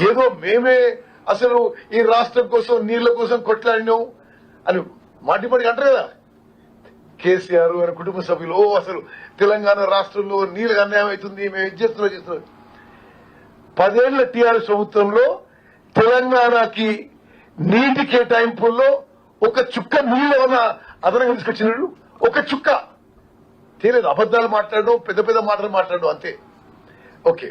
ఏదో మేమే అసలు ఈ రాష్ట్రం కోసం నీళ్ల కోసం కొట్లాడినాం అని మాటిమాటికి అంటారు కదా. కేసీఆర్ ఆయన కుటుంబ సభ్యులు అసలు తెలంగాణ రాష్ట్రంలో నీళ్ళకి అన్యాయం అవుతుంది, మేము ఇది చేస్తున్నాం. 10 ఏళ్ల టీఆర్ఎస్ ప్రభుత్వంలో తెలంగాణకి నీటి కేటాయింపుల్లో ఒక చుక్క నీళ్ళు ఏమన్నా అదనంగా తీసుకొచ్చినాడు? ఒక చుక్క తెలియదు. అబద్దాలు మాట్లాడడం, పెద్ద పెద్ద మాటలు మాట్లాడడం అంతే. ఓకే,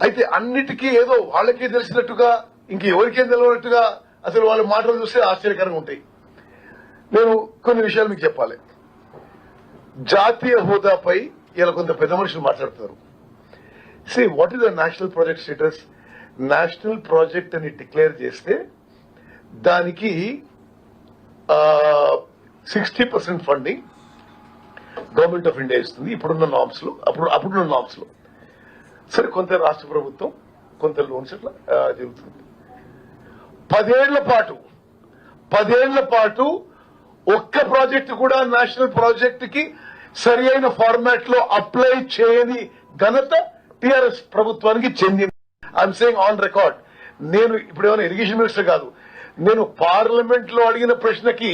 అయితే అన్నిటికీ ఏదో వాళ్ళకే తెలిసినట్టుగా ఇంకెవరికేం తెలియనట్టుగా అసలు వాళ్ళ మాటలు చూస్తే ఆశ్చర్యకరంగా ఉంటాయి. నేను కొన్ని విషయాలు మీకు చెప్పాలి. జాతీయ హోదాపై ఇలా కొంత పెద్ద మనుషులు మాట్లాడుతున్నారు. What is the national project status? National project అని డిక్లేర్ చేస్తే దానికి 60% ఫండింగ్ గవర్నమెంట్ ఆఫ్ ఇండియా ఇస్తుంది ఇప్పుడున్న నామ్స్ లో. అప్పుడున్న నామ్స్ లో సరే కొంత రాష్ట్ర ప్రభుత్వం, కొంత లోన్స్ ఇట్లా జరుగుతుంది. 10 ఏళ్ల పాటు ఒక్క ప్రాజెక్టు కూడా నేషనల్ ప్రాజెక్ట్ కి సరి అయిన ఫార్మాట్ లో అప్లై చేయని ఘనత టీఆర్ఎస్ ప్రభుత్వానికి చెందింది. I'm saying on record. నేను ఇప్పుడు ఏమైనా ఇరిగేషన్ మినిస్టర్ కాదు, నేను పార్లమెంట్ లో అడిగిన ప్రశ్నకి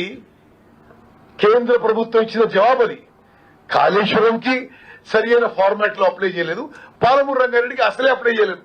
కేంద్ర ప్రభుత్వం ఇచ్చిన జవాబు అది. కాళేశ్వరంకి సరి అయిన ఫార్మాట్ లో అప్లై చేయలేదు, పాలమూరు రంగారెడ్డికి అసలే అప్లై చేయలేదు.